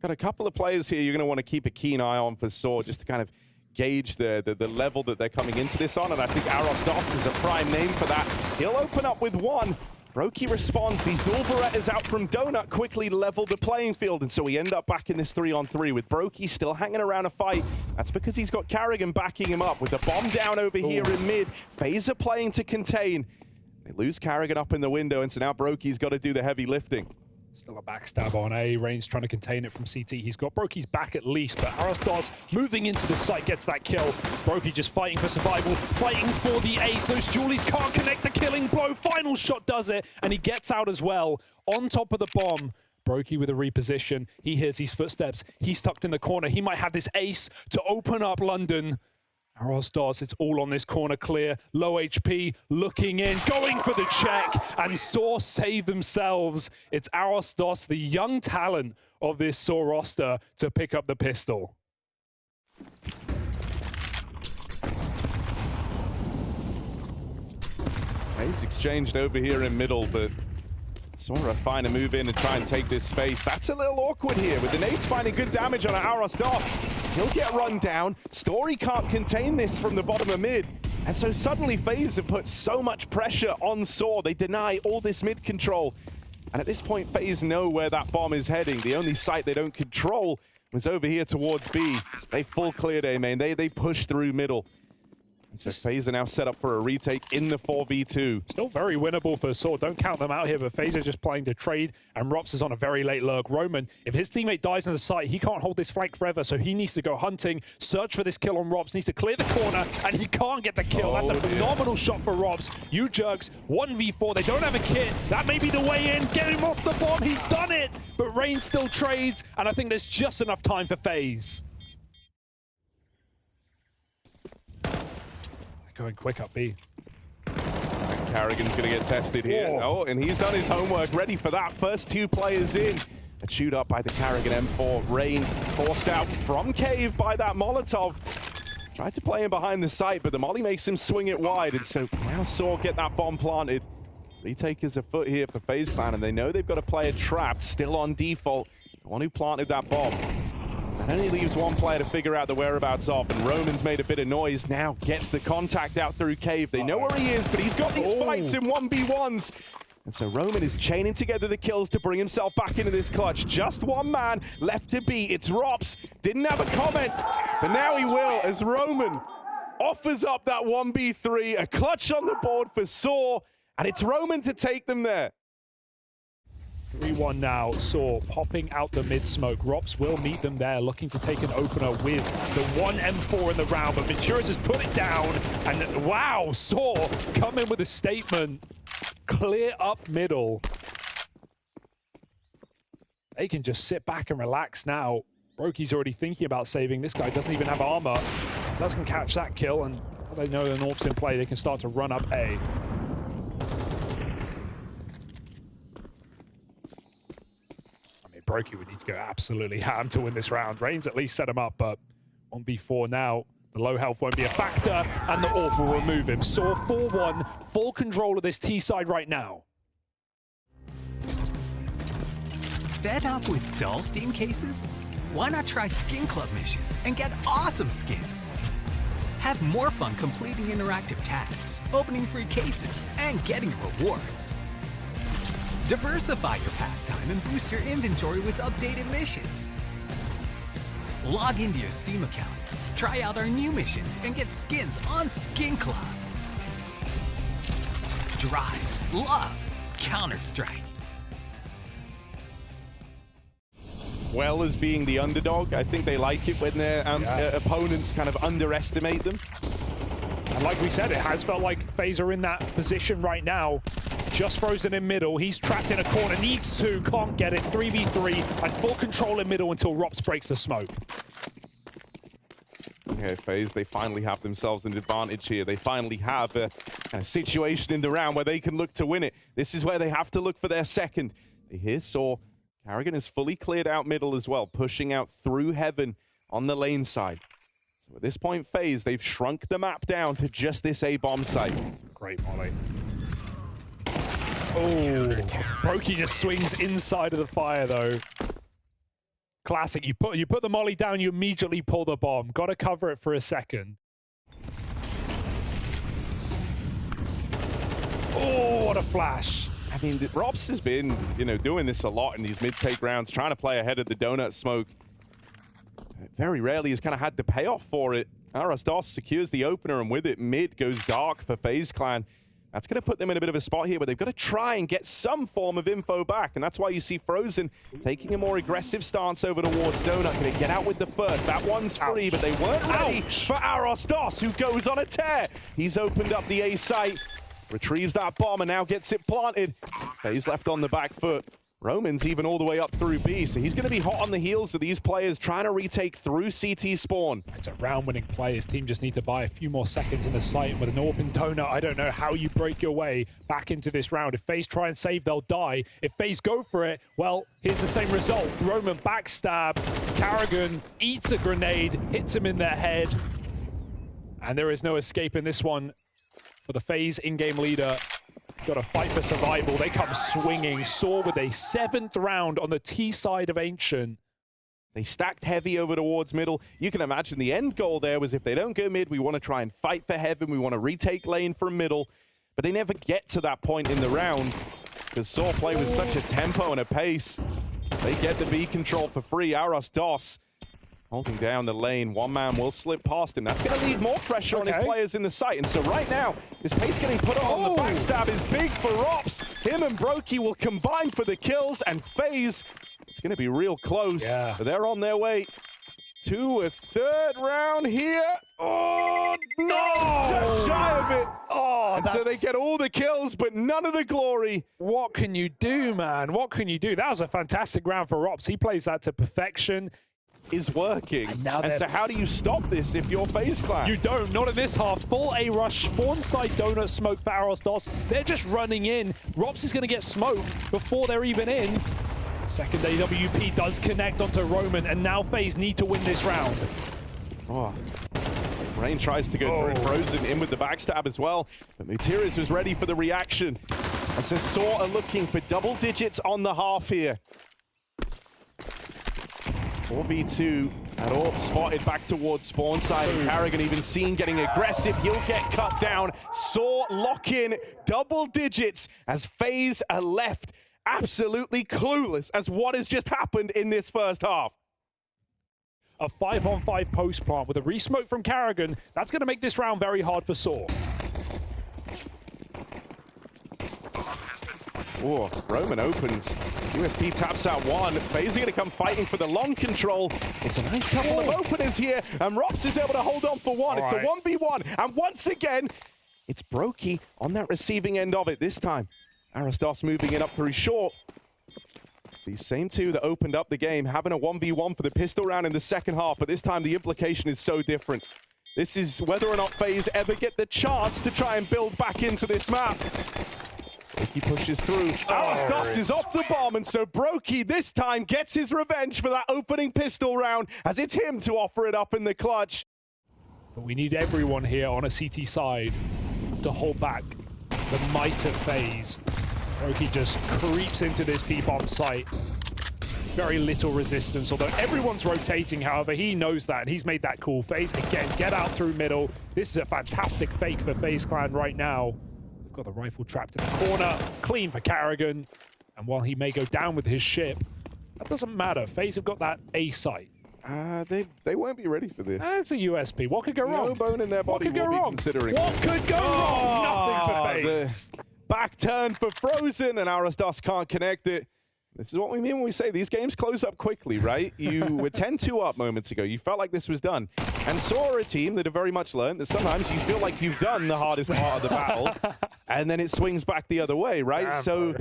got a couple of players here you're going to want to keep a keen eye on for Saw, just to kind of gauge the level that they're coming into this on, and I think Astralis is a prime name for that. He'll open up with one. Brokey responds. These dual Berettas out from Donut quickly level the playing field, and so we end up back in this 3-on-3 with Brokey still hanging around a fight. That's because he's got Carrigan backing him up with the bomb down over here in mid. Faze are playing to contain. They lose Carrigan up in the window, and so now Brokey's got to do the heavy lifting. Still a backstab on A. Reigns trying to contain it from CT. He's got Brokey's back at least, but Astralis moving into the site gets that kill. Brokey just fighting for survival, fighting for the ace. Those Julies can't connect the killing blow. Final shot does it, and he gets out as well. On top of the bomb, Brokey with a reposition. He hears his footsteps. He's tucked in the corner. He might have this ace to open up London. Astralis, it's all on this corner clear. Low HP, looking in, going for the check, and Saw save themselves. It's Astralis, the young talent of this Saw roster, to pick up the pistol. It's exchanged over here in middle, but Sora fine to move in and try and take this space. That's a little awkward here, with the nades finding good damage on Astralis. He'll get run down. Story can't contain this from the bottom of mid. And so suddenly FaZe have put so much pressure on Saw. They deny all this mid control. And at this point, FaZe know where that bomb is heading. The only site they don't control was over here towards B. They full cleared A main. They push through middle. So FaZe are now set up for a retake in the 4v2. Still very winnable for Saw. Don't count them out here, but FaZe are just playing to trade, and Rops is on a very late lurk. Roman, if his teammate dies in the site, he can't hold this flank forever, so he needs to go hunting, search for this kill on Rops, needs to clear the corner, and he can't get the kill. That's a phenomenal shot for Rops. You jerks, 1v4, they don't have a kit. That may be the way in. Get him off the bomb, he's done it! But Reigns still trades, and I think there's just enough time for FaZe. Going quick up B. And Carrigan's going to get tested here. Oh, and he's done his homework, ready for that. First two players in. A chewed up by the Carrigan M4. Rain forced out from cave by that Molotov. Tried to play him behind the site, but the molly makes him swing it wide. And so now Saw get that bomb planted. Retake is afoot here for Faze Clan, and they know they've got a player trapped, still on default. The one who planted that bomb. That only leaves one player to figure out the whereabouts of, and Roman's made a bit of noise now, gets the contact out through cave. They know where he is, but he's got these fights in 1v1s. And so Roman is chaining together the kills to bring himself back into this clutch. Just one man left to beat. It's Rops. Didn't have a comment, but now he will, as Roman offers up that 1v3. A clutch on the board for Saw, and it's Roman to take them there. 3-1 now. Saw popping out the mid-smoke. Rops will meet them there, looking to take an opener with the 1 M4 in the round, but Venturas has put it down, and wow, Saw come in with a statement. Clear up middle. They can just sit back and relax now. Brokey's already thinking about saving. This guy doesn't even have armor. Doesn't catch that kill, and they know the North's in play. They can start to run up A. Brokey would need to go absolutely ham to win this round. Reigns at least set him up, but 1v4 now. The low health won't be a factor, and the AWP will remove him. Saw 4-1, full control of this T side right now. Fed up with dull Steam cases? Why not try Skin Club missions and get awesome skins? Have more fun completing interactive tasks, opening free cases, and getting rewards. Diversify your pastime and boost your inventory with updated missions. Log into your Steam account, try out our new missions, and get skins on Skin Club. Drive, love, Counter-Strike. Well, as being the underdog, I think they like it when their opponents kind of underestimate them. And like we said, it has felt like FaZe are in that position right now. Just frozen in middle. He's trapped in a corner. Needs to. Can't get it. 3v3 and full control in middle until Rops breaks the smoke. Okay, FaZe, they finally have themselves an advantage here. They finally have a kind of situation in the round where they can look to win it. This is where they have to look for their second. They here saw Carrigan has fully cleared out middle as well, pushing out through heaven on the lane side. So at this point, FaZe, they've shrunk the map down to just this A-bomb site. Great volley. Oh, Brokey just swings inside of the fire, though. Classic. You put the molly down, you immediately pull the bomb. Got to cover it for a second. Oh, what a flash. I mean, Robs has been, doing this a lot in these mid-take rounds, trying to play ahead of the donut smoke. Very rarely has kind of had the payoff for it. Astralis secures the opener, and with it, mid goes dark for Faze Clan. That's going to put them in a bit of a spot here, but they've got to try and get some form of info back, and that's why you see Frozen taking a more aggressive stance over towards Donut. Going to get out with the first. That one's free, but they weren't ready for Astralis, who goes on a tear. He's opened up the A site, retrieves that bomb, and now gets it planted. Faze left on the back foot. Roman's even all the way up through B, so he's going to be hot on the heels of these players trying to retake through CT spawn. It's a round-winning play. His team just need to buy a few more seconds in the site. With an open donut, I don't know how you break your way back into this round. If FaZe try and save, they'll die. If FaZe go for it, well, here's the same result. Roman backstab. Carrigan eats a grenade, hits him in the head. And there is no escape in this one for the FaZe in-game leader. Got to fight for survival. They come swinging. Saw with a 7th round on the T side of Ancient. They stacked heavy over towards middle. You can imagine the end goal there was if they don't go mid, we want to try and fight for heaven. We want to retake lane from middle. But they never get to that point in the round because Saw play with such a tempo and a pace. They get the B control for free. Astralis holding down the lane. One man will slip past him. That's going to leave more pressure on his players in the site. And so right now, this pace getting put on the backstab is big for Rops. Him and Brokey will combine for the kills, and FaZe, it's going to be real close. Yeah. But they're on their way to a 3rd round here. Oh, no! Just shy of it. Oh, and so they get all the kills, but none of the glory. What can you do, man? What can you do? That was a fantastic round for Rops. He plays that to perfection. Is working. And so how do you stop this if you're Faze Clan? You don't, not in this half. Full A rush, spawn side donut smoke for Astralis. They're just running in. Rops is going to get smoked before they're even in. Second AWP does connect onto Roman, and now FaZe need to win this round. Oh. Rain tries to go through. Frozen in with the backstab as well. But Mutiris was ready for the reaction. And so Saw are looking for double digits on the half here. 4v2 at all, spotted back towards spawn side, and Carrigan even seen getting aggressive. He'll get cut down. Saw lock in double digits as FaZe are left absolutely clueless as what has just happened in this first half. A 5-on-5 post plant with a resmoke from Carrigan. That's going to make this round very hard for Saw. Oh, Roman opens. USP taps out one. FaZe are going to come fighting for the long control. It's a nice couple of openers here, and Rops is able to hold on for one. It's a 1v1, and once again, it's Brokey on that receiving end of it this time. Astralis moving in up through short. It's these same two that opened up the game, having a 1v1 for the pistol round in the second half, but this time the implication is so different. This is whether or not FaZe ever get the chance to try and build back into this map. He pushes through. Astralis is off the bomb, and so Brokey this time gets his revenge for that opening pistol round, as it's him to offer it up in the clutch. But we need everyone here on a CT side to hold back the might of FaZe. Brokey just creeps into this B-bomb site. Very little resistance, although everyone's rotating. However, he knows that, and he's made that call. FaZe, again, get out through middle. This is a fantastic fake for Faze Clan right now. Got the rifle trapped in the corner. Clean for Carrigan. And while he may go down with his ship, that doesn't matter. FaZe have got that A site. They won't be ready for this. That's a USP. What could go wrong? No bone in their body. What could go wrong? Considering. What could go wrong? Nothing for FaZe. Back turn for Frozen, and Astralis can't connect it. This is what we mean when we say these games close up quickly, right? You were 10-2 up moments ago. You felt like this was done. And Saw are a team that have very much learned that sometimes you feel like you've done the hardest part of the battle, and then it swings back the other way, right? So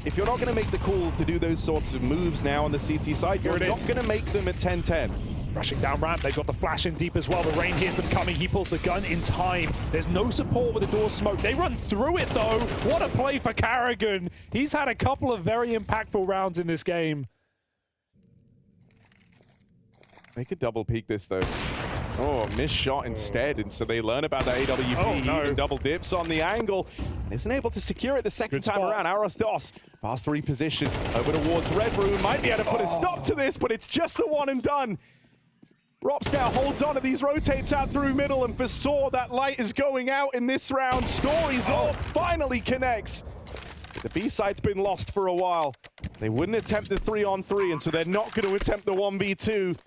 if you're not going to make the call to do those sorts of moves now on the CT side, you're not going to make them at 10-10. Rushing down ramp, they've got the flash in deep as well. The Rain hears them coming. He pulls the gun in time. There's no support with the door smoke. They run through it, though. What a play for Carrigan. He's had a couple of very impactful rounds in this game. They could double peek this, though. Oh, missed shot instead, and so they learn about the AWP. Oh, no. Even double dips on the angle, and isn't able to secure it the second time around. Arosdos, fast reposition over towards Red Room. Might be able to put a stop to this, but it's just the one and done. Rops now holds on to these, rotates out through middle, and for Saw, that light is going out in this round. Stories all finally connects. The B side's been lost for a while. They wouldn't attempt the 3-on-3, and so they're not going to attempt the 1v2.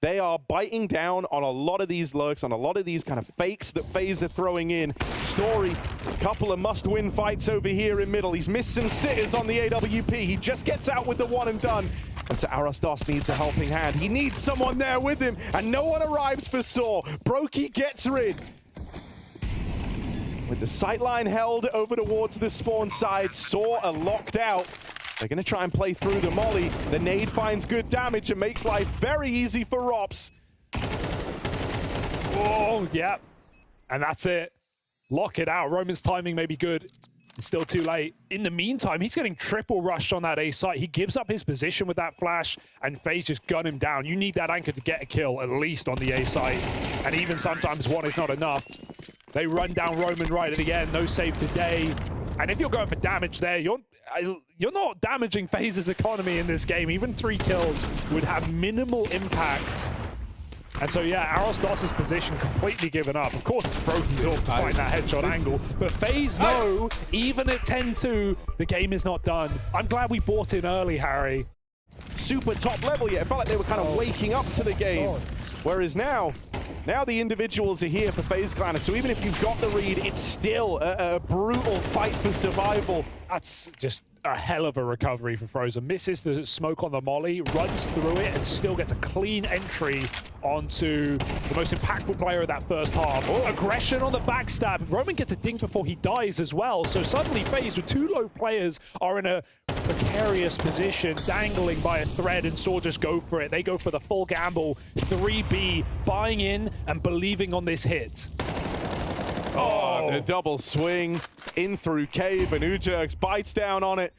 They are biting down on a lot of these lurks, on a lot of these kind of fakes that FaZe are throwing in. Story, a couple of must-win fights over here in middle. He's missed some sitters on the AWP. He just gets out with the one and done. And so Arosdos needs a helping hand. He needs someone there with him, and no one arrives for Saw. Brokey gets rid. With the sightline held over towards the spawn side, Saw are locked out. They're going to try and play through the molly. The nade finds good damage and makes life very easy for Rops. Oh, yeah. And that's it. Lock it out. Roman's timing may be good. It's still too late. In the meantime, he's getting triple rushed on that A site. He gives up his position with that flash, and FaZe just gun him down. You need that anchor to get a kill, at least on the A site. And even sometimes one is not enough. They run down Roman right at the end. No save today. And if you're going for damage there, you're not damaging FaZe's economy in this game. Even 3 kills would have minimal impact. And so, yeah, Arosdos' position completely given up. Of course, Brokey's up to find that headshot angle. But FaZe know, even at 10-2, the game is not done. I'm glad we bought in early, Harry. Super top level yet. It felt like they were kind of waking up to the game. Whereas now the individuals are here for Faze Clan. So even if you've got the read, it's still a brutal fight for survival. That's just a hell of a recovery for Frozen. Misses the smoke on the molly, runs through it, and still gets a clean entry onto the most impactful player of that first half. Aggression on the backstab. Roman gets a dink before he dies as well. So suddenly FaZe with 2 low players are in a precarious position, dangling by a thread, and Saw just go for it. They go for the full gamble. 3B, buying in and believing on this hit. Oh, the double swing in through Cave, and Ujerks bites down on it.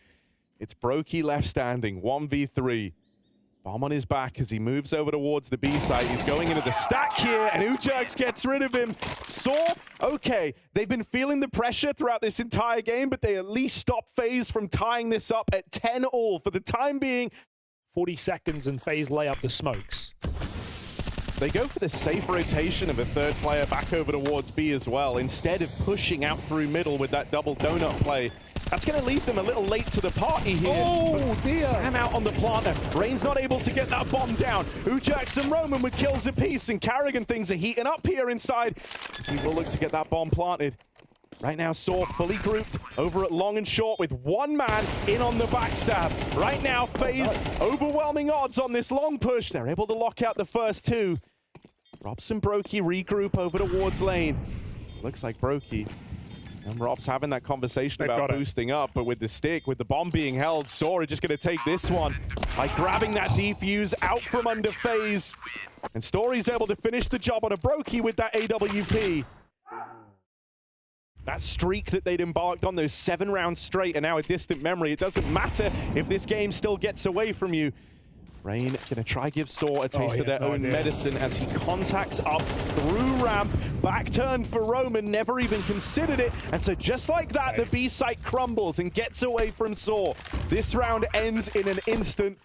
It's Brokey left standing, 1v3. Bomb on his back as he moves over towards the B side. He's going into the stack here, and Ujerks gets rid of him. Saw, okay, they've been feeling the pressure throughout this entire game, but they at least stop FaZe from tying this up at 10-all for the time being. 40 seconds and FaZe lay up the smokes. They go for the safe rotation of a third player back over towards B as well, instead of pushing out through middle with that double donut play. That's going to leave them a little late to the party here. Oh, dear. Spam out on the planter. Rain's not able to get that bomb down. Ujerks and Roman with kills apiece, and Carrigan, things are heating up here inside. He will look to get that bomb planted. Right now, Saw fully grouped over at long and short with 1 man in on the backstab. Right now, FaZe overwhelming odds on this long push. They're able to lock out the first 2. Robs and Brokey regroup over towards lane. Looks like Brokey and Robs having that conversation about boosting up, but with the stick, with the bomb being held, Saw are just going to take this one by grabbing that defuse out from under FaZe. And Story's able to finish the job on a Brokey with that AWP. That streak that they'd embarked on, those 7 rounds straight, are now a distant memory. It doesn't matter if this game still gets away from you. Rain going to try give Saw a taste of their own medicine as he contacts up through ramp. Back turn for Roman, never even considered it. And so just like that, the B site crumbles and gets away from Saw. This round ends in an instant,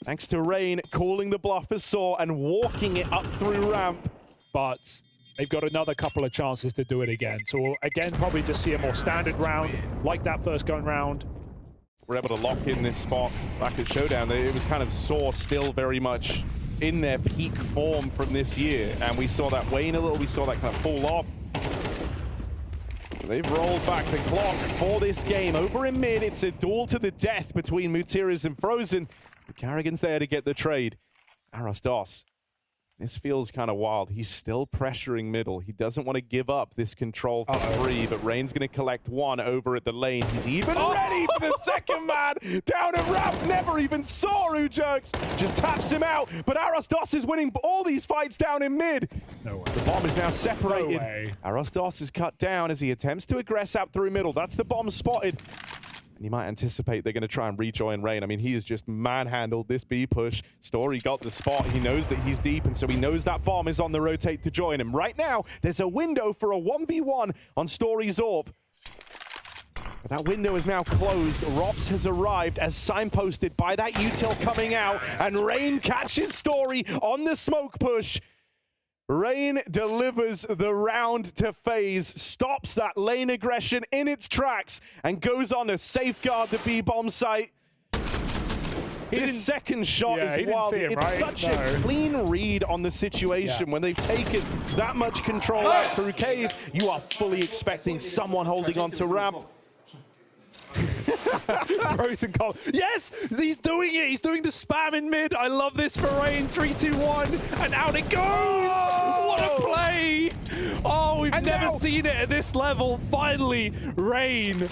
thanks to Rain calling the bluff as Saw and walking it up through ramp. But they've got another couple of chances to do it again. So we'll, again, probably just see a more standard round, like that first going round. We're able to lock in this spot back at Showdown. It was kind of Saw still very much in their peak form from this year. And we saw that wane a little, we saw that kind of fall off. They've rolled back the clock for this game. Over in mid, it's a duel to the death between Mutiras and Frozen. But Carrigan's there to get the trade. Arosdos. This feels kind of wild. He's still pressuring middle. He doesn't want to give up this control for free, but Rain's going to collect 1 over at the lane. He's even ready for the second man. Down a ramp, never even saw Ujerks. Just taps him out, but Arosdos is winning all these fights down in mid. No way. The bomb is now separated. No way. Arosdos is cut down as he attempts to aggress out through middle. That's the bomb spotted. And you might anticipate they're going to try and rejoin Rain. I mean, he has just manhandled this B push. Story got the spot. He knows that he's deep, and so he knows that bomb is on the rotate to join him. Right now, there's a window for a 1v1 on Story's AWP. But that window is now closed. Rops has arrived as signposted by that util coming out, and Rain catches Story on the smoke push. Rain delivers the round to Faze, stops that lane aggression in its tracks, and goes on to safeguard the B-bomb site. His second shot is wild. It's such a clean read on the situation when they've taken that much control out through Cave. You are fully expecting someone holding on to ramp. Frozen Cold. Yes, he's doing it. He's doing the spam in mid. I love this for Rain. 3, 2, 1, and out it goes. Oh! What a play! Oh, we've never seen it at this level. Finally, Rain.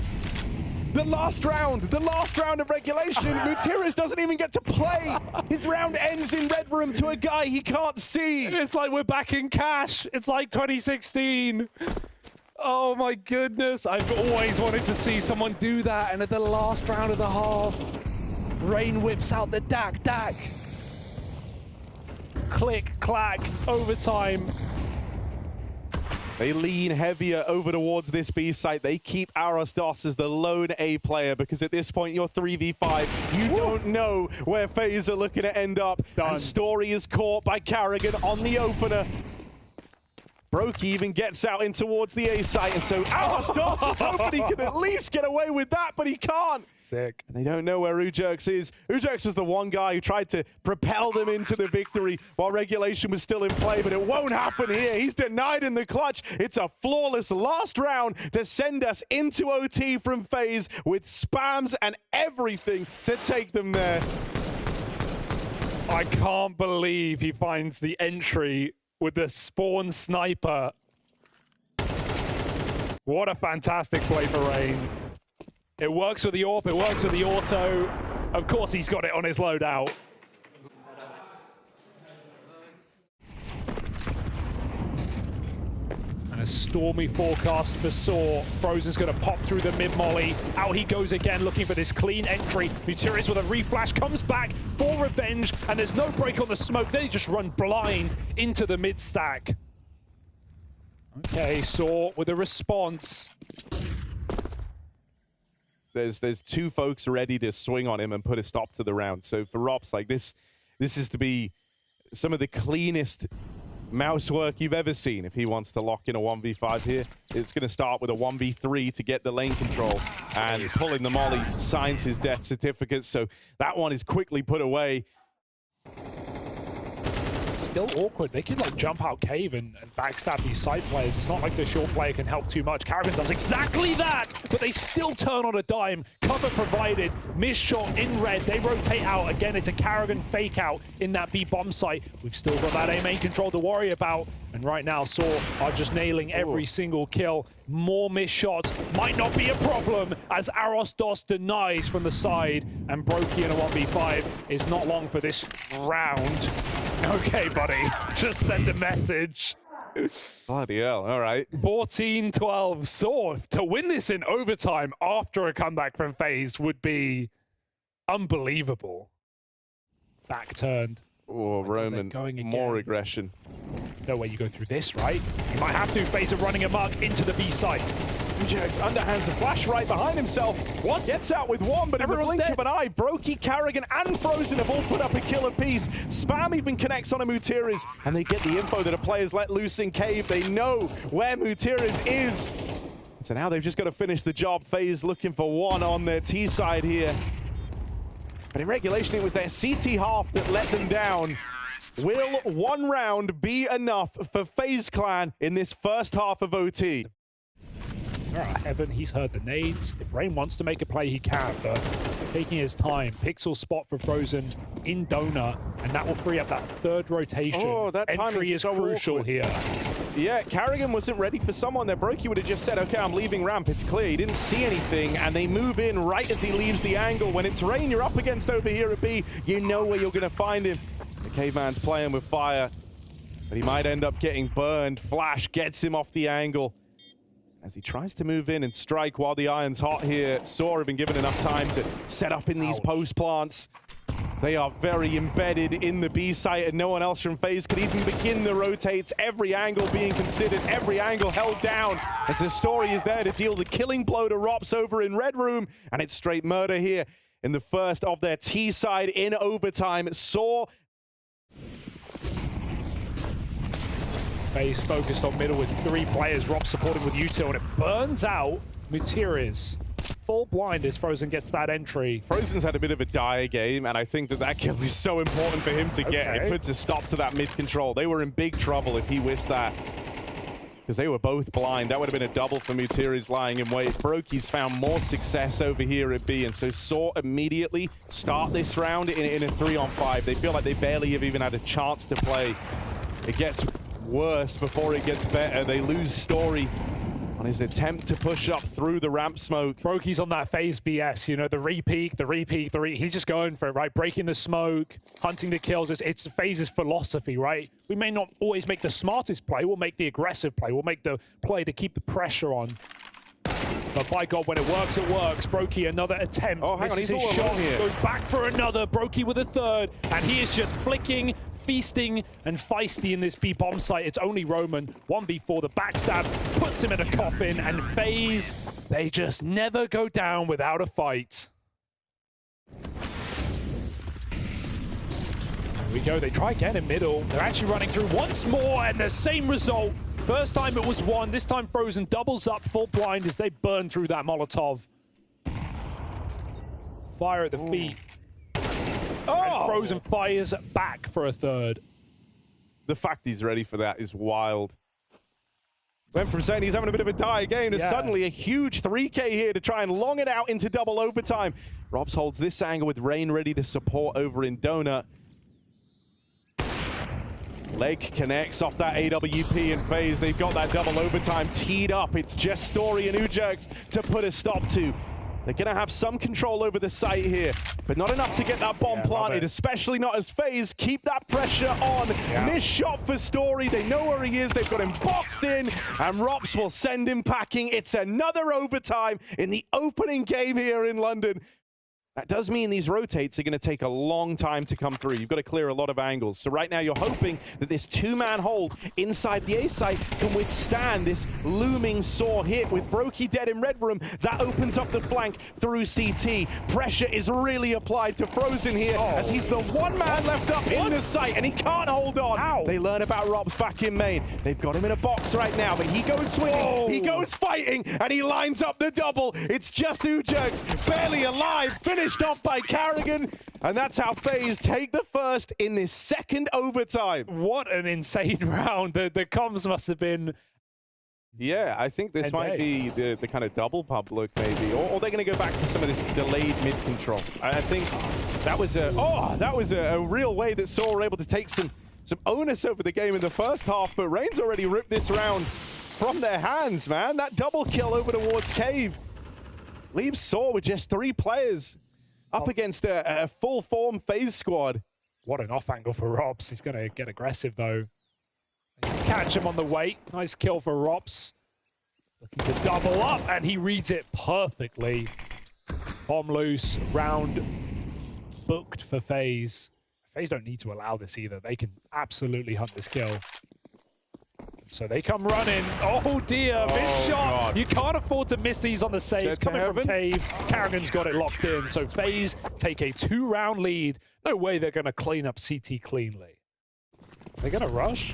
The last round of regulation. Mutiris doesn't even get to play. His round ends in red room to a guy he can't see. It's like we're back in cash. It's like 2016. Oh my goodness, I've always wanted to see someone do that, and at the last round of the half, Rain whips out the dak. Click, clack, overtime. They lean heavier over towards this B site. They keep Astralis as the lone A player because at this point you're 3v5. You don't know where FaZe are looking to end up. And Story is caught by Carrigan on the opener. Brokey even gets out in towards the A site, and so Astralis is hoping he can at least get away with that, but he can't. Sick. And they don't know where Ujerks is. Ujerks was the one guy who tried to propel them into the victory while regulation was still in play, but it won't happen here. He's denied in the clutch. It's a flawless last round to send us into OT from FaZe with spams and everything to take them there. I can't believe he finds the entry with the spawn sniper. What a fantastic play for Rain. It works with the AWP, it works with the auto. Of course he's got it on his loadout. And a stormy forecast for Saw. Frozen's gonna pop through the mid-molly. Out he goes again, looking for this clean entry. Mutiris with a reflash comes back for revenge, and there's no break on the smoke. They just run blind into the mid-stack. Okay, Saw with a response. There's two folks ready to swing on him and put a stop to the round. So for Rops, like this is to be some of the cleanest mouse work you've ever seen if he wants to lock in a 1v5 here. It's going to start with a 1v3 to get the lane control, and pulling the molly signs his death certificate, so that one is quickly put away. Still awkward. They could like jump out cave and backstab these side players. It's not like the short player can help too much. Carrigan does exactly that, but they still turn on a dime. Cover provided. Missed shot in red. They rotate out. Again, it's a Carrigan fake out in that B bomb site. We've still got that A main control to worry about. And right now, Saw are just nailing every single kill. More missed shots might not be a problem as Astralis denies from the side, and Brokey in a 1v5 is not long for this round. Okay, buddy, just send a message. Bloody hell, all right. 14-12. Saw to win this in overtime after a comeback from FaZe would be unbelievable. Back turned. Oh, Roman, more aggression. No way you go through this, right? You might have to. FaZe are running amok into the B site. Ujerks underhands a flash right behind himself. What? Gets out with one, but Everyone's in the blink dead. of an eye, Brokey, Carrigan, and Frozen have all put up a killer piece. Spam even connects on a Mutiris, and they get the info that a player's let loose in cave. They know where Mutiris is. So now they've just got to finish the job. FaZe looking for one on their T side here. But in regulation, it was their CT half that let them down. Will one round be enough for Faze Clan in this first half of OT? All right, Heaven, he's heard the nades. If Rain wants to make a play, he can, but taking his time. Pixel spot for Frozen in Donut, and that will free up that third rotation. Oh, that entry is so crucial awkward here. Yeah, Carrigan wasn't ready for someone there. Brokey would have just said, okay, I'm leaving ramp. It's clear. He didn't see anything, and they move in right as he leaves the angle. When it's Rain you're up against over here at B, you know where you're going to find him. The Caveman's playing with fire, but he might end up getting burned. Flash gets him off the angle. as he tries to move in and strike while the iron's hot here. Saw have been given enough time to set up in these post plants. They are very embedded in the B site, and no one else from Faze could even begin the rotates. Every angle being considered, every angle held down. As the story is there to deal the killing blow to Rops over in Red Room, and it's straight murder here in the first of their T side in overtime. Saw. Faze focused on middle with 3 players. Rob supported with util, and it burns out Mutiris. Full blind as Frozen gets that entry. Frozen's had a bit of a dire game, and I think that kill is so important for him to get. It puts a stop to that mid control. They were in big trouble if he whiffs that, because they were both blind. That would have been a double for Mutiris lying in wait. Broki's found more success over here at B, and so Saw immediately start this round in a 3-on-5. They feel like they barely have even had a chance to play. It gets worse before it gets better. They lose Story on his attempt to push up through the ramp smoke. Broki's on that Faze BS, you know, the repeat, he's just going for it, right? Breaking the smoke, hunting the kills. It's Faze's philosophy, right? We may not always make the smartest play, we'll make the aggressive play, we'll make the play to keep the pressure on. But by God, when it works, it works. Broki, another attempt. Oh, hang on, he's all alone here. Goes back for another. Broki with a third. And he is just flicking, feasting, and feisty in this B bomb site. It's only Roman. 1v4, the backstab puts him in a coffin. And Faze, they just never go down without a fight. There we go. They try again in middle. They're actually running through once more, and the same result. First time it was 1, this time Frozen doubles up full blind as they burn through that Molotov. Fire at the feet. And Frozen fires back for a third. The fact he's ready for that is wild. Went from saying he's having a bit of a dire game to suddenly a huge 3K here to try and long it out into double overtime. Robs holds this angle with Rain ready to support over in Donut. Leg connects off that AWP and Faze. They've got that double overtime teed up. It's just Story and Ujerks to put a stop to. They're going to have some control over the site here, but not enough to get that bomb planted, especially not as Faze keep that pressure on. Missed shot for Story. They know where he is. They've got him boxed in, and Rops will send him packing. It's another overtime in the opening game here in London. That does mean these rotates are going to take a long time to come through. You've got to clear a lot of angles. So right now you're hoping that this 2-man hold inside the A site can withstand this looming Saw hit. With Broki dead in Red Room, that opens up the flank through CT. Pressure is really applied to Frozen here as he's the 1-man left up in the site, and he can't hold on. They learn about Robs back in main. They've got him in a box right now, but he goes swinging, he goes fighting, and he lines up the double. It's just Ujerks, barely alive, finished off by Carrigan, and that's how Faze take the first in this second overtime. What an insane round. The comms must have been... Yeah, I think this might be the kind of double pub look maybe, or they're going to go back to some of this delayed mid control. I think that was a real way that Saw were able to take some onus over the game in the first half, but Rain's already ripped this round from their hands, man. That double kill over towards Cave leaves Saw with just 3 players up against a full form Faze squad. What an off angle for Robs. He's going to get aggressive though. Catch him on the weight. Nice kill for Robs. Looking to double up, and he reads it perfectly. Bomb loose, round booked for Faze. Faze don't need to allow this either. They can absolutely hunt this kill. So they come running. Oh dear, missed shot. God. You can't afford to miss these on the saves. Coming from Cave, Carrigan's got it locked in. So Faze take a 2-round lead. No way they're going to clean up CT cleanly. They're going to rush.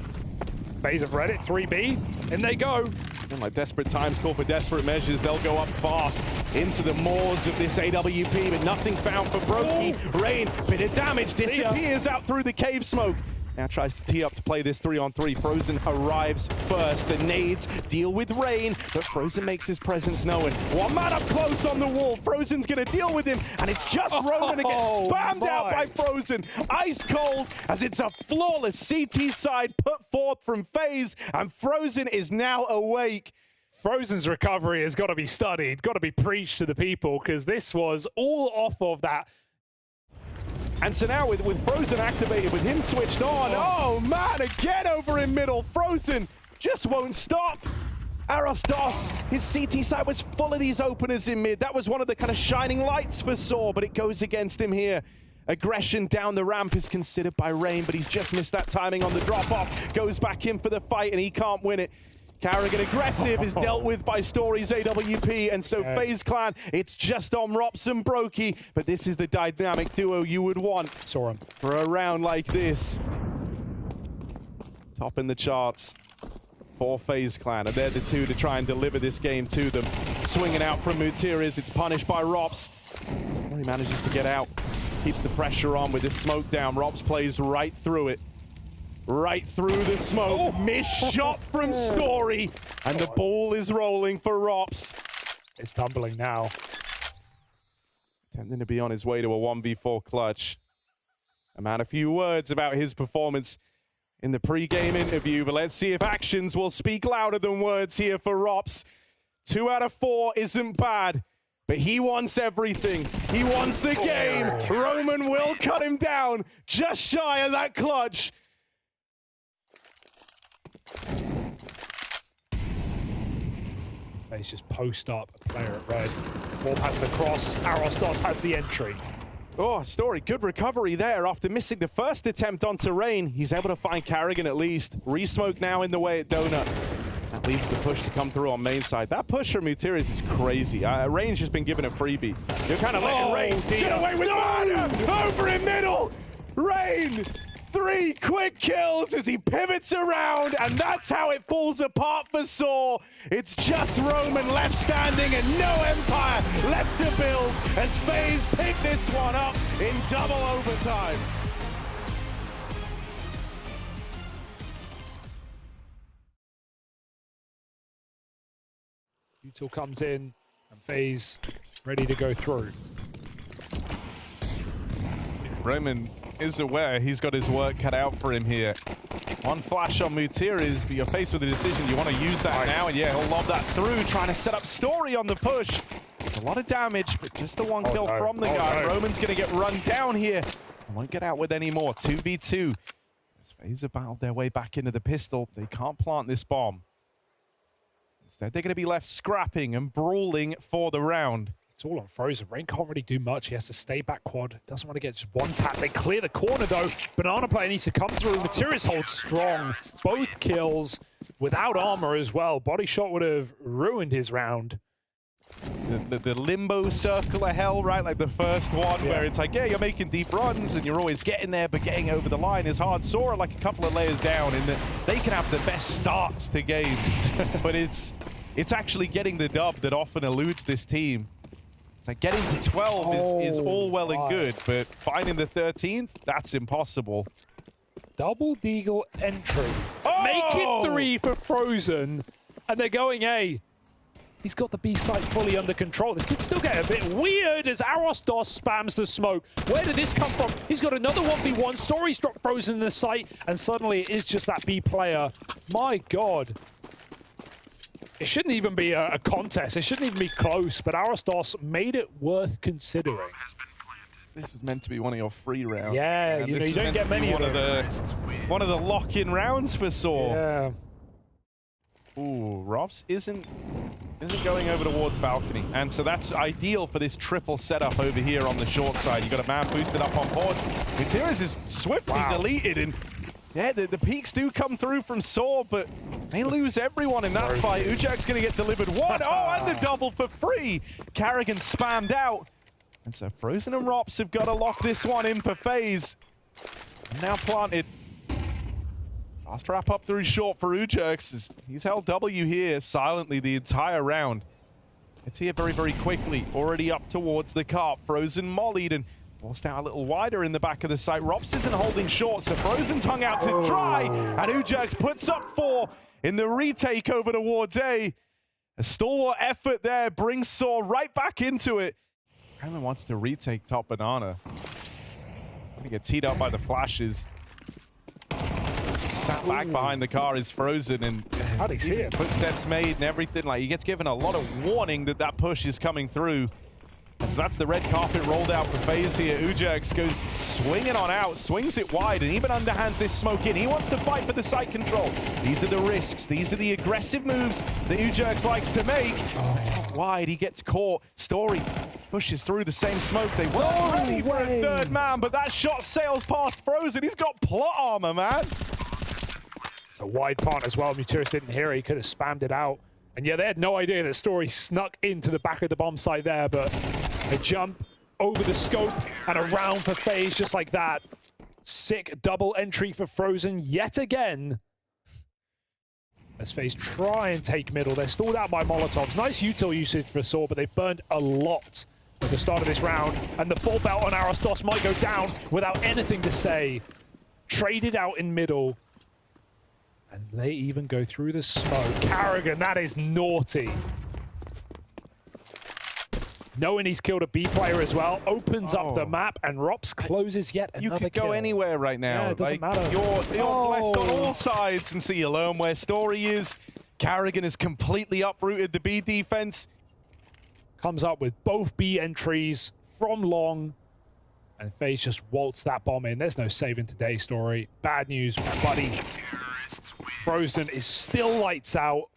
Faze have read it, 3B, and they go. And like desperate times call for desperate measures. They'll go up fast into the maws of this AWP, but nothing found for Broki. Rain, bit of damage, disappears out through the cave smoke. Now tries to tee up to play this 3-on-3. Frozen arrives first. The nades deal with Rain, but Frozen makes his presence known. 1 man up close on the wall. Frozen's going to deal with him, and it's just Roman to get spammed out by Frozen. Ice cold, as it's a flawless CT side put forth from Faze, and Frozen is now awake. Frozen's recovery has got to be studied, got to be preached to the people, because this was all off of that. And so now with Frozen activated, with him switched on, oh man, again over in middle, Frozen just won't stop. Astralis, his CT side was full of these openers in mid. That was one of the kind of shining lights for Saw, but it goes against him here. Aggression down the ramp is considered by Rain, but he's just missed that timing on the drop-off. Goes back in for the fight, and he can't win it. Karrigan aggressive is dealt with by Stories AWP, and so Faze Clan, it's just on Rops and Brokey, but this is the dynamic duo you would want for a round like this. Top in the charts for Faze Clan, and they're the two to try and deliver this game to them. Swinging out from Mutiris, it's punished by Rops. Story manages to get out, keeps the pressure on with his smoke down. Rops plays right through it. Right through the smoke. Missed shot from Story, and the ball is rolling for Rops. It's tumbling now. Attempting to be on his way to a 1v4 clutch. A man, a few words about his performance in the pre-game interview, but let's see if actions will speak louder than words here for Rops. 2 out of 4 isn't bad, but he wants everything. He wants the game. Roman will cut him down just shy of that clutch. Faze just post up a player at red. Ball past the cross. Astralis has the entry. Oh, Story, good recovery there after missing the first attempt onto Rain. He's able to find Karrigan at least. Resmoke now in the way at Donut. That leaves the push to come through on main side. That push from Mutiris is crazy. Rain's just been given a freebie. You're kind of letting Rain get away with murder over in middle. Rain, 3 quick kills as he pivots around, and that's how it falls apart for Saw. It's just Roman left standing and no Empire left to build as Faze pick this one up in double overtime. Util comes in, and Faze ready to go through. Roman is aware he's got his work cut out for him here. One flash on Mutiris, but you're faced with a decision. You want to use that now, and yeah, he'll lob that through, trying to set up Story on the push. It's a lot of damage, but just the one kill from the guy. Roman's going to get run down here. Won't get out with any more. 2v2. As Faze have battled their way back into the pistol, they can't plant this bomb. Instead, they're going to be left scrapping and brawling for the round. It's all on Frozen. Rain can't really do much. He has to stay back quad. Doesn't want to get just one tap. They clear the corner, though. Banana player needs to come through. Mutiris holds strong. Both kills without armor as well. Body shot would have ruined his round. The limbo circle of hell, right? Like the first one where it's like, yeah, you're making deep runs and you're always getting there, but getting over the line is hard. Saw like a couple of layers down in that they can have the best starts to games, but it's actually getting the dub that often eludes this team. It's like getting to 12 is all well and good, but finding the 13th, that's impossible. Double deagle entry. Make it 3 for Frozen, and they're going A. He's got the B site fully under control. This could still get a bit weird as Astralis spams the smoke. Where did this come from? He's got another 1v1. Story's dropped Frozen in the site, and suddenly it is just that B player. My God. It shouldn't even be a contest. It shouldn't even be close, but Astralis made it worth considering. This was meant to be one of your free rounds. Yeah, you know, you don't get many of them. One of the lock-in rounds for Saw. Yeah. Ooh, Rops isn't going over towards balcony, and so that's ideal for this triple setup over here on the short side. You got a man boosted up on board. Mutiris is swiftly deleted, and yeah, the peaks do come through from Saw, but they lose everyone in that fight. Ujak's going to get delivered one. Oh, and the double for free. Karrigan spammed out, and so Frozen and Rops have got to lock this one in for Faze. Now planted. Fast wrap up through short for Ujax. He's held W here silently the entire round. It's here very, very quickly. Already up towards the cart. Frozen mollied and forced out a little wider in the back of the site. Rops isn't holding short, so Frozen's hung out to dry. And Ujax puts up 4 in the retake over towards A. A stalwart effort there brings Saw right back into it. Roman wants to retake top banana. Gonna get teed up by the flashes. Sat back behind the car is Frozen, and how do you see it? Footsteps made and everything. Like, he gets given a lot of warning that that push is coming through. And so that's the red carpet rolled out for Faze here. Ujerks goes swinging on out, swings it wide, and even underhands this smoke in. He wants to fight for the site control. These are the risks. These are the aggressive moves that Ujerks likes to make. Wide, he gets caught. Story pushes through the same smoke. They weren't ready for a third man, but that shot sails past Frozen. He's got plot armor, man. It's a wide plant as well. Mutiris didn't hear it. He could have spammed it out. And yeah, they had no idea that Story snuck into the back of the bomb site there, but a jump over the scope and around for Faze just like that. Sick double entry for Frozen yet again. As Faze try and take middle. They're stalled out by Molotovs. Nice util usage for Saw, but they've burned a lot at the start of this round. And the full belt on Arastos might go down without anything to say. Traded out in middle. And they even go through the smoke. Carrigan, that is naughty. Knowing he's killed a B player as well, opens up the map, and Rops closes yet another kill. You could go anywhere right now. Yeah, it doesn't matter. You're blessed on all sides, and so you learn where Story is. Carrigan has completely uprooted the B defense. Comes up with both B entries from long, and Faze just waltzed that bomb in. There's no saving today, Story. Bad news, buddy. Frozen is still lights out.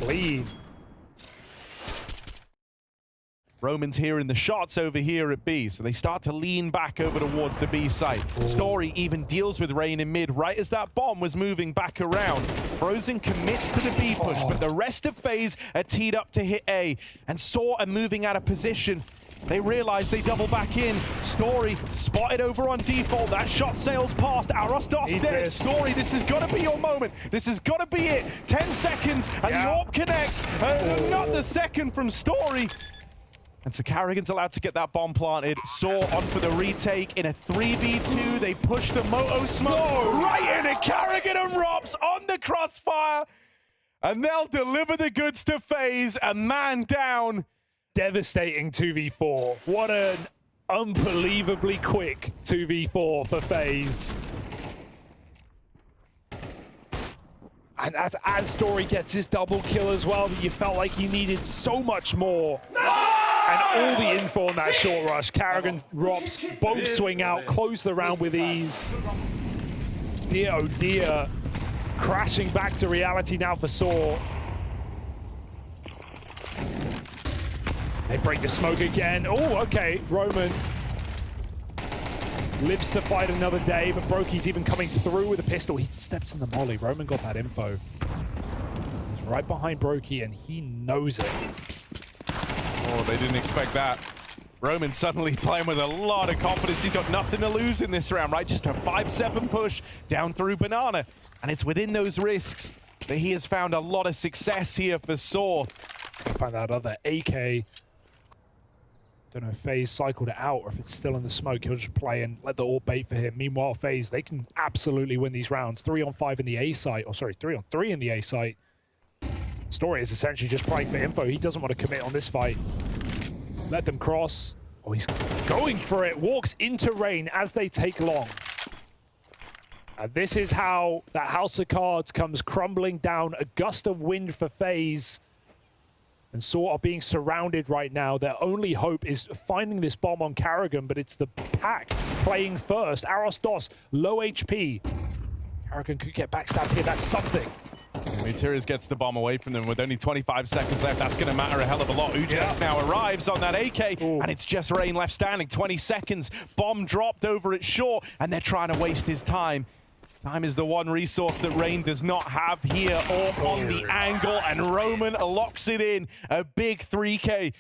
Clean. Roman's hearing the shots over here at B, so they start to lean back over towards the B site. Story even deals with Rain in mid right as that bomb was moving back around. Frozen commits to the B push, but the rest of Faze are teed up to hit A, and Saw are moving out of position. They realize they double back in. Story spotted over on default. That shot sails past. Arastos dead. Story, this has got to be your moment. This has got to be it. 10 seconds, and the AWP connects. Not the second from Story. And so Carrigan's allowed to get that bomb planted. Saw on for the retake in a 3v2. They push the Moto smoke right in it. Carrigan and Rops on the crossfire. And they'll deliver the goods to Faze. A man down. Devastating 2v4. What an unbelievably quick 2v4 for Faze. And as Story gets his double kill as well, but you felt like he needed so much more. And all the info on that short rush. Carrigan, Rops, both swing out, close the round with ease. Dear, oh dear. Crashing back to reality now for Saw. They break the smoke again. Oh, okay. Roman lives to fight another day, but Brokey's even coming through with a pistol. He steps in the molly. Roman got that info. He's right behind Brokey, and he knows it. Oh, they didn't expect that. Roman suddenly playing with a lot of confidence. He's got nothing to lose in this round, right? Just a 5-7 push down through Banana. And it's within those risks that he has found a lot of success here for Saw. Find that other AK. Don't know if Faze cycled it out or if it's still in the smoke. He'll just play and let the AWP bait for him. Meanwhile, Faze, they can absolutely win these rounds. 3-on-5 in the A site. Or sorry, 3-on-3 in the A site. Story is essentially just playing for info. He doesn't want to commit on this fight. Let them cross. Oh, he's going for it. Walks into Rain as they take long. And this is how that house of cards comes crumbling down. A gust of wind for Faze. And Saw are being surrounded right now. Their only hope is finding this bomb on Carrigan, but it's the pack playing first. Arastos, low HP. Carrigan could get backstabbed here. That's something. Mutiris gets the bomb away from them with only 25 seconds left. That's going to matter a hell of a lot. Ujerks now arrives on that AK, and it's just Rain left standing. 20 seconds. Bomb dropped over at short, and they're trying to waste his time. Time is the one resource that Rain does not have here or on the angle, and Roman locks it in. A big 3K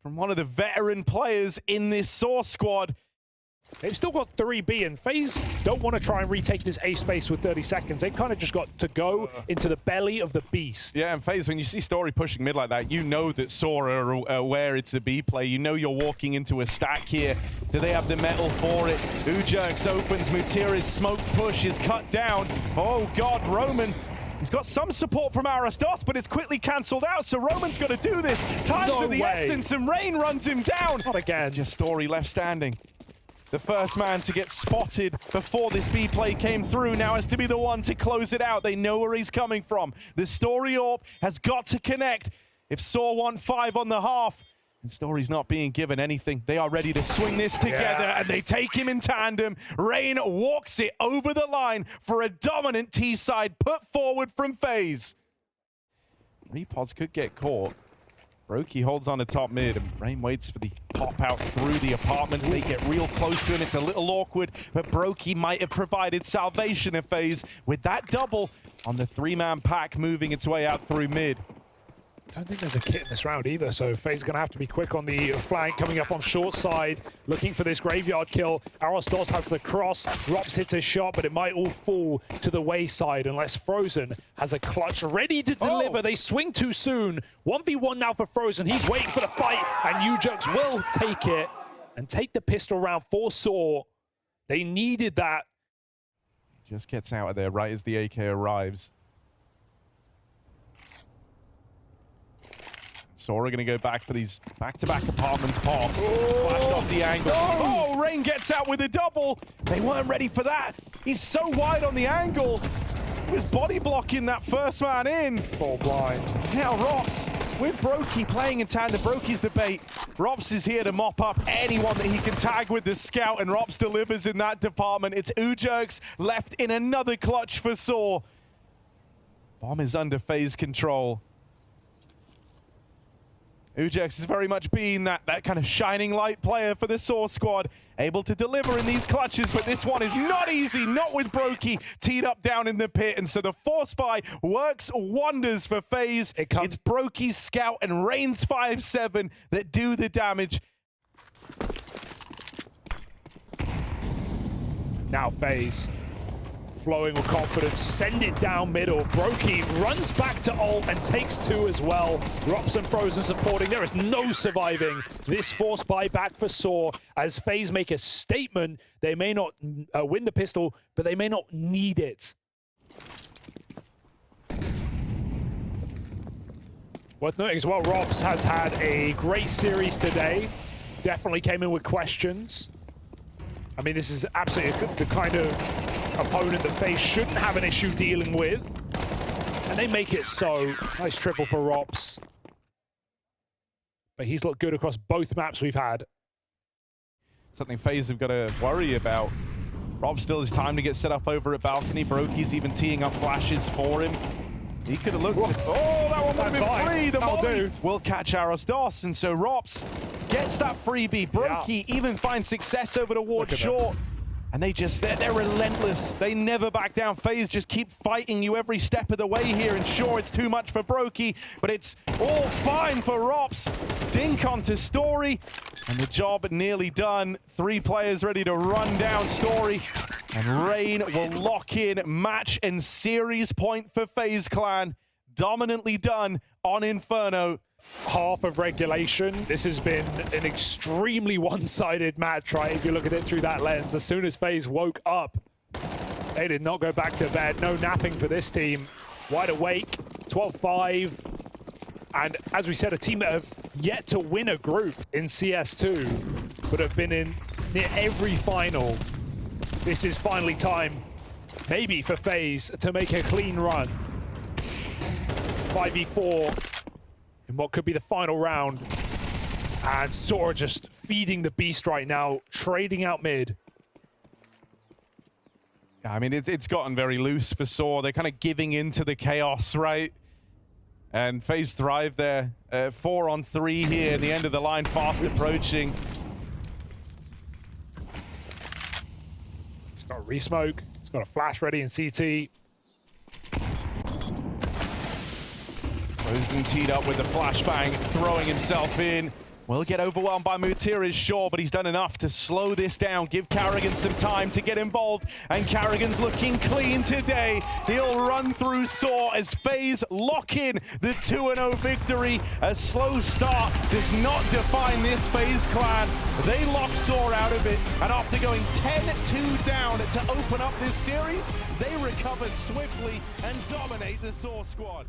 from one of the veteran players in this Saw squad. They've still got 3B, and FaZe don't want to try and retake this A space with 30 seconds. They've kind of just got to go into the belly of the beast. Yeah, and FaZe, when you see Story pushing mid like that, you know that Saw are aware it's a B play. You know you're walking into a stack here. Do they have the metal for it? Ujerks opens, Mutiris smoke push is cut down. Oh God, Roman. He's got some support from Arastos, but it's quickly cancelled out, so Roman's got to do this. Time's of the essence, and Rain runs him down. Not again. It's just Story left standing. The first man to get spotted before this B play came through now has to be the one to close it out. They know where he's coming from. The Story AWP has got to connect. If Saw want 5 on the half, and Story's not being given anything, they are ready to swing this together, and they take him in tandem. Rain walks it over the line for a dominant T-side put forward from Faze. Repods could get caught. Brokey holds on to top mid, and Rain waits for the pop out through the apartments. They get real close to him. It's a little awkward, but Brokey might have provided salvation of Faze with that double on the 3-man pack moving its way out through mid. I don't think there's a kit in this round either, so Faze going to have to be quick on the flank, coming up on short side, looking for this graveyard kill. Arostos has the cross, Rops hits a shot, but it might all fall to the wayside unless Frozen has a clutch ready to deliver. They swing too soon. 1v1 now for Frozen. He's waiting for the fight, and Ujux will take it and take the pistol round for Saw. They needed that. Just gets out of there right as the AK arrives. Saw are going to go back for these back-to-back apartments pops. Flashed off the angle. Oh, Rain gets out with a double. They weren't ready for that. He's so wide on the angle. He was body blocking that first man in. Full blind. Now Rops with Brokey playing in tandem. Brokey's the bait. Rops is here to mop up anyone that he can tag with the scout, and Rops delivers in that department. It's Ujux left in another clutch for Saw. Bomb is under Faze control. Ujux has very much been that kind of shining light player for the Saw squad, able to deliver in these clutches, but this one is not easy, not with Brokey teed up down in the pit, and so the force buy works wonders for Faze. It's Brokey's scout and Rain's 5-7 that do the damage. Now Faze flowing with confidence, send it down middle. Brokey runs back to ult and takes 2 as well. Rops and Frozen supporting. There is no surviving this force buy back for Saw as Faze make a statement. They may not win the pistol, but they may not need it. Worth noting as well, Rops has had a great series today. Definitely came in with questions. I mean, this is absolutely the kind of opponent that Faze shouldn't have an issue dealing with. And they make it so. Nice triple for Rops. But he's looked good across both maps we've had. Something Faze have got to worry about. Rops still has time to get set up over at balcony. Brokey's even teeing up flashes for him. He could have looked. Oh, that one would have been free. The molly will catch Arostos, and so Rops gets that freebie. Brokey even finds success over toward short. And they're relentless. They never back down. Faze just keep fighting you every step of the way here. And sure, it's too much for Brokey, but it's all fine for Rops. Dink onto Story, and the job nearly done. 3 players ready to run down Story. And Rain will lock in match and series point for Faze Clan. Dominantly done on Inferno. Half of regulation. This has been an extremely one-sided match, right? If you look at it through that lens. As soon as Faze woke up, they did not go back to bed. No napping for this team. Wide awake, 12-5. And as we said, a team that have yet to win a group in CS2, but have been in near every final. This is finally time, maybe for Faze, to make a clean run. 5v4. In what could be the final round. And Sora just feeding the beast right now, trading out mid. I mean, it's gotten very loose for Saw. They're kind of giving into the chaos, right? And Faze thrive there. 4 on 3 here in the end of the line, fast approaching. He's got a resmoke. He's got a flash ready in CT. Frozen teed up with the flashbang, throwing himself in. Will get overwhelmed by Mutira's, sure, but he's done enough to slow this down, give Carrigan some time to get involved, and Carrigan's looking clean today. He'll run through Saw as Faze lock in the 2-0 victory. A slow start does not define this Faze Clan. They lock Saw out of it, and after going 10-2 down to open up this series, they recover swiftly and dominate the Saw squad.